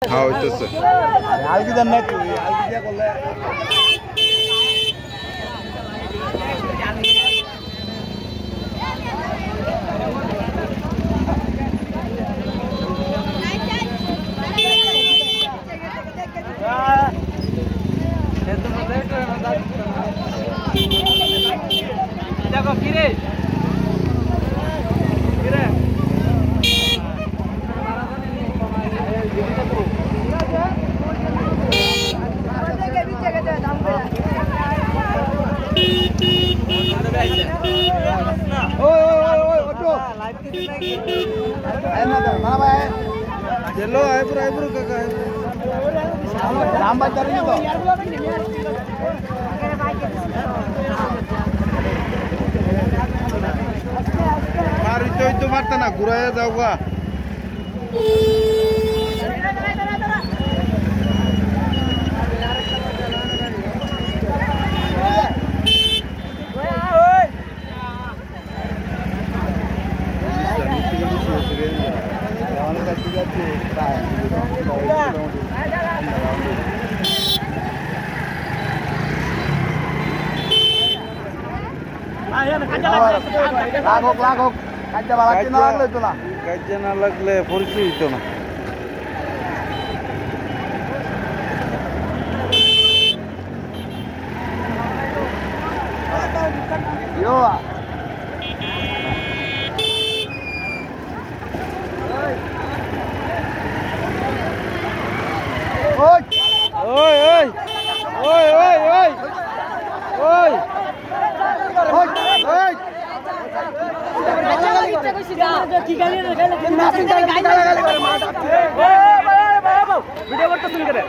হ্যাঁ হইতেছে আর কি জান না তুই আর কি দিয়া করলে দেখো কি রে चलो आईब्रो आईब्रो काका नाम बता रही हो मारी तो मारता ना घुराया जाऊगा लागो काज्या ना लागले तुला काज्या ना लागले परिचय तो ना यो ओय ओय ओय ओय ओय ओय ओय ओय ভিডিও করতে শুরু করে